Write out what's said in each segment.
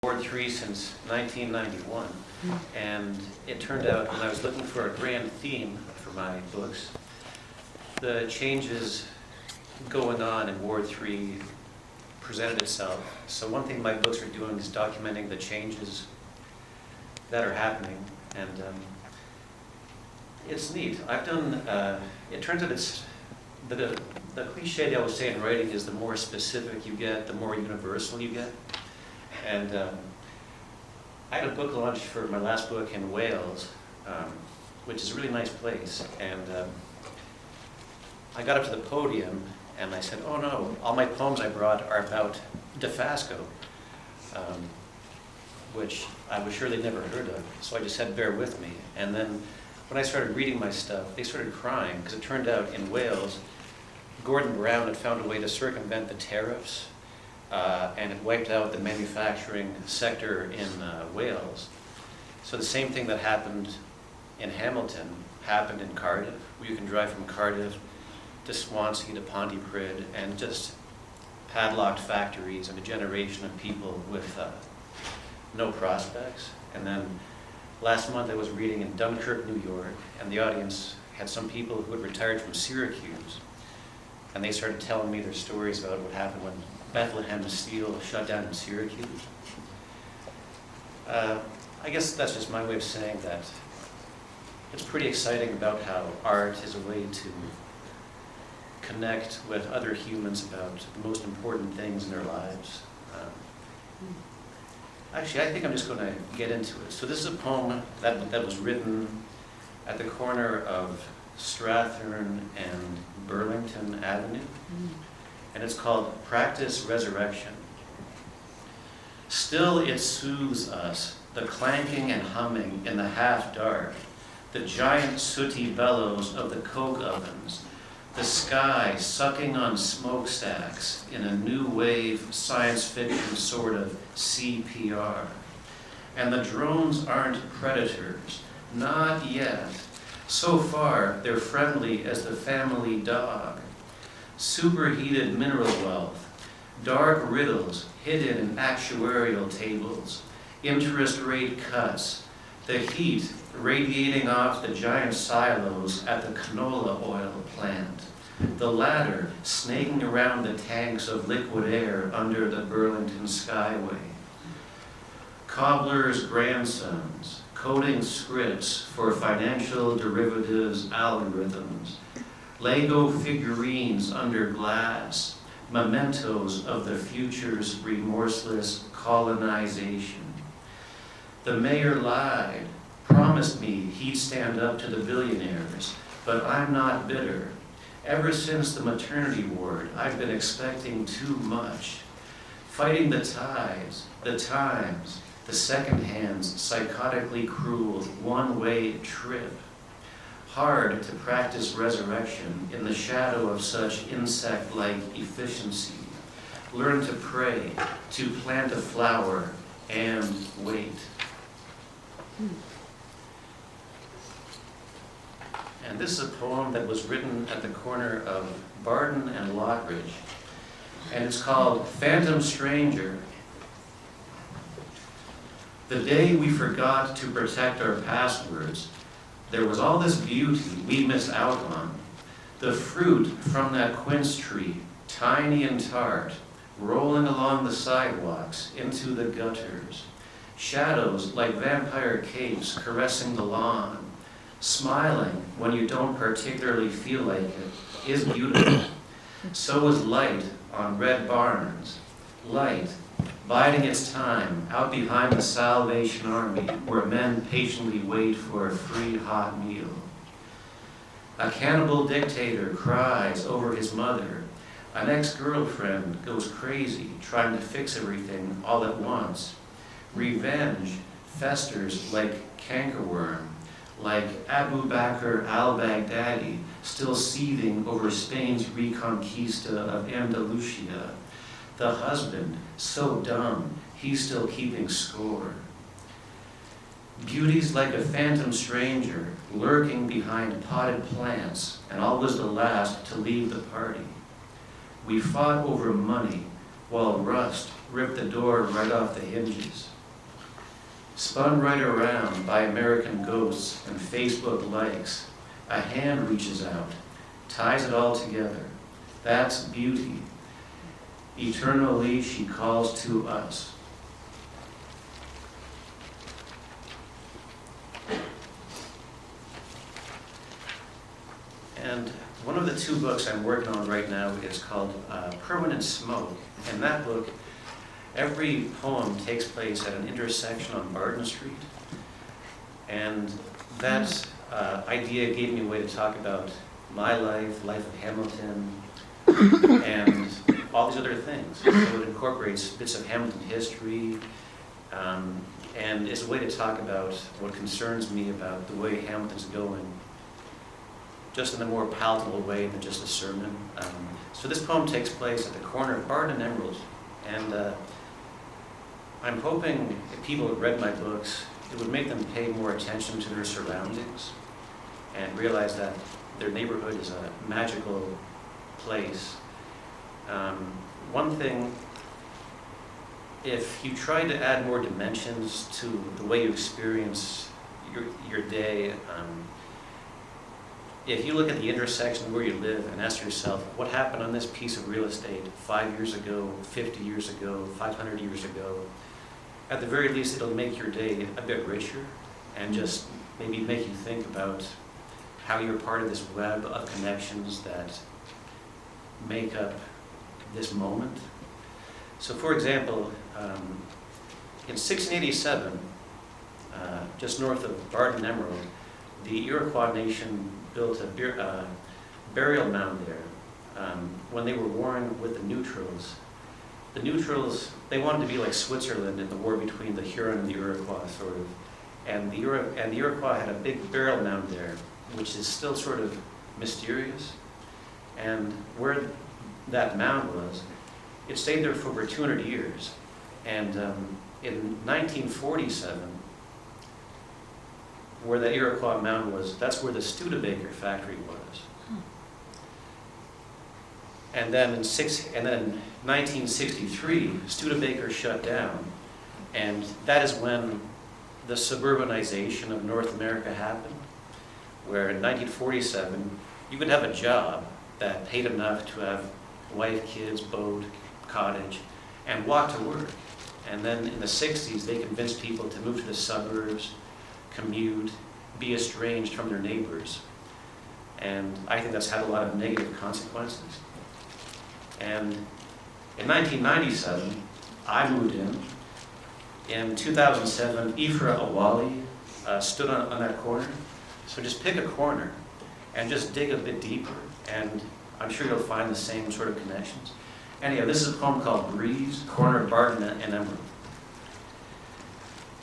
Award 3 since 1991, and it turned out when I was looking for a grand theme for my books, the changes going on in Ward 3 presented itself. So one thing my books are doing is documenting the changes that are happening, and it's neat. I've done, it turns out it's, the cliche they always say in writing is the more specific you get, the more universal you get. And I had a book launch for my last book in Wales, which is a really nice place. And I got up to the podium and I said, oh no, all my poems I brought are about DeFasco, which I was sure they'd never heard of. So I just said, bear with me. And then when I started reading my stuff, they started crying because it turned out in Wales, Gordon Brown had found a way to circumvent the tariffs, and it wiped out the manufacturing sector in Wales. So the same thing that happened in Hamilton happened in Cardiff, where you can drive from Cardiff to Swansea to Pontypridd and just padlocked factories and a generation of people with no prospects. And then last month I was reading in Dunkirk, New York, and the audience had some people who had retired from Syracuse, and they started telling me their stories about what happened when Bethlehem Steel shut down in Syracuse. I guess that's just my way of saying that it's pretty exciting about how art is a way to connect with other humans about the most important things in their lives. Actually, I think I'm just going to get into it. So this is a poem that was written at the corner of Strathern and Burlington Avenue. And it's called Practice Resurrection. Still it soothes us, the clanking and humming in the half-dark, the giant sooty bellows of the coke ovens, the sky sucking on smokestacks in a new wave science fiction sort of CPR. And the drones aren't predators, not yet. So far, they're friendly as the family dog. Superheated mineral wealth, dark riddles hidden in actuarial tables, interest rate cuts, the heat radiating off the giant silos at the canola oil plant, the latter snaking around the tanks of liquid air under the Burlington Skyway. Cobbler's grandsons, coding scripts for financial derivatives algorithms, Lego figurines under glass, mementos of the future's remorseless colonization. The mayor lied, promised me he'd stand up to the billionaires, but I'm not bitter. Ever since the maternity ward, I've been expecting too much. Fighting the tides, the times, the second-hand's psychotically cruel one-way trip. Hard to practice resurrection in the shadow of such insect-like efficiency. Learn to pray, to plant a flower, and wait. And this is a poem that was written at the corner of Barton and Lockridge, and it's called Phantom Stranger. The day we forgot to protect our passwords, there was all this beauty we missed out on. The fruit from that quince tree, tiny and tart, rolling along the sidewalks into the gutters. Shadows like vampire capes caressing the lawn. Smiling when you don't particularly feel like it is beautiful. So is light on red barns. Light, biding its time out behind the Salvation Army, where men patiently wait for a free hot meal. A cannibal dictator cries over his mother. An ex-girlfriend goes crazy, trying to fix everything all at once. Revenge festers like cankerworm, like Abu Bakr al-Baghdadi, still seething over Spain's reconquista of Andalusia. The husband, so dumb, he's still keeping score. Beauty's like a phantom stranger, lurking behind potted plants, and always the last to leave the party. We fought over money, while rust ripped the door right off the hinges. Spun right around by American ghosts and Facebook likes, a hand reaches out, ties it all together. That's beauty. Eternally she calls to us. And one of the two books I'm working on right now is called Permanent Smoke. And that book, every poem takes place at an intersection on Barton Street. And that idea gave me a way to talk about my life, life of Hamilton, and all these other things. So it incorporates bits of Hamilton history, and is a way to talk about what concerns me about the way Hamilton's going, just in a more palatable way than just a sermon. So this poem takes place at the corner of Barton and Emerald, and I'm hoping if people have read my books, it would make them pay more attention to their surroundings and realize that their neighborhood is a magical place. One thing, if you try to add more dimensions to the way you experience your day, if you look at the intersection where you live and ask yourself, what happened on this piece of real estate 5 years ago, 50 years ago, 500 years ago, at the very least it'll make your day a bit richer and just maybe make you think about how you're part of this web of connections that make up this moment. So for example, in 1687, just north of Barton Emerald, the Iroquois nation built a burial mound there when they were warring with the Neutrals. The Neutrals, they wanted to be like Switzerland in the war between the Huron and the Iroquois, sort of. And the Iroquois had a big burial mound there, which is still sort of mysterious. And where that mound was, it stayed there for over 200 years. And in 1947, where the Iroquois mound was, that's where the Studebaker factory was. And then in 1963, Studebaker shut down, and that is when the suburbanization of North America happened, where in 1947, you could have a job that paid enough to have wife, kids, boat, cottage, and walk to work. And then in the 60s, they convinced people to move to the suburbs, commute, be estranged from their neighbors. And I think that's had a lot of negative consequences. And in 1997, I moved in. In 2007, Ifra Awali stood on that corner. So just pick a corner and just dig a bit deeper, and I'm sure you'll find the same sort of connections. Anyhow, this is a poem called Breeze, corner of Barton and Emerald.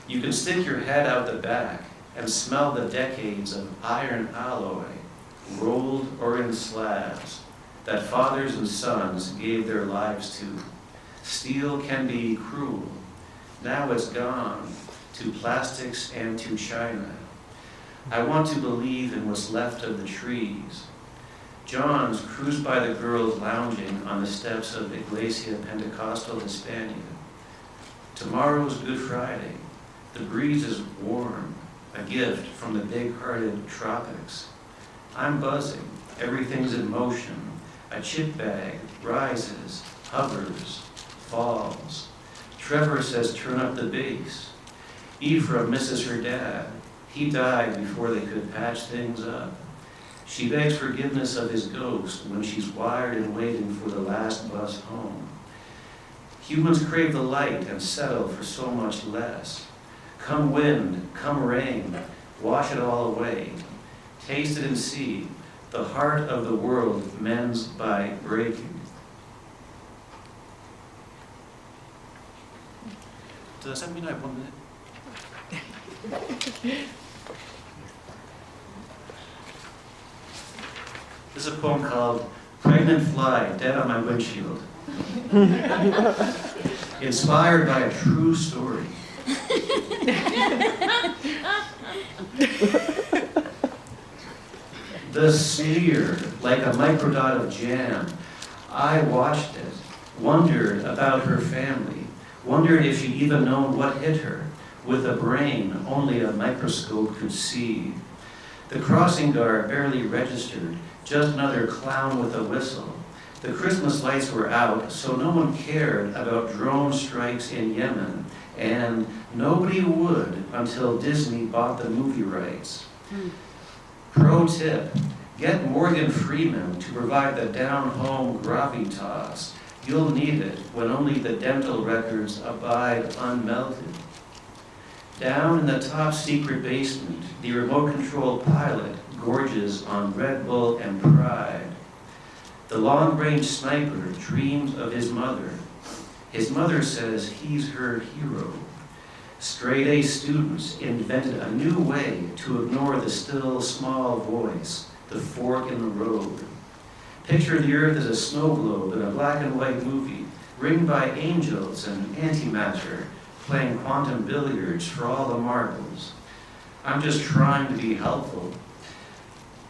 You can stick your head out the back and smell the decades of iron alloy, rolled or in slabs, that fathers and sons gave their lives to. Steel can be cruel. Now it's gone to plastics and to China. I want to believe in what's left of the trees. Johns cruised by the girls lounging on the steps of Iglesia Pentecostal Hispania. Tomorrow's Good Friday. The breeze is warm, a gift from the big-hearted tropics. I'm buzzing. Everything's in motion. A chip bag rises, hovers, falls. Trevor says, turn up the bass. Ephra misses her dad. He died before they could patch things up. She begs forgiveness of his ghost when she's wired and waiting for the last bus home. Humans crave the light and settle for so much less. Come wind, come rain, wash it all away. Taste it and see. The heart of the world mends by breaking. Does that mean I have 1 minute? This is a poem called Pregnant Fly, Dead on My Windshield. Inspired by a true story. The smear, like a microdot of jam. I watched it, wondered about her family, Wondered if she'd even known what hit her, with a brain only a microscope could see. The crossing guard barely registered, just another clown with a whistle. The Christmas lights were out, so no one cared about drone strikes in Yemen, and nobody would until Disney bought the movie rights. Pro tip, get Morgan Freeman to provide the down-home gravitas. You'll need it when only the dental records abide unmelted. Down in the top secret basement, the remote control pilot gorges on Red Bull and pride. The long-range sniper dreams of his mother. His mother says he's her hero. Straight-A students invented a new way to ignore the still small voice, the fork in the road. Picture the earth as a snow globe in a black and white movie, ringed by angels and antimatter, playing quantum billiards for all the marbles. I'm just trying to be helpful.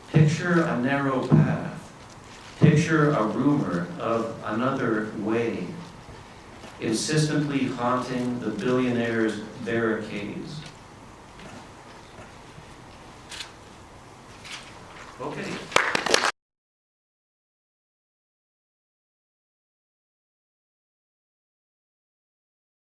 Picture a narrow path. Picture a rumor of another way, insistently haunting the billionaire's barricades. Okay.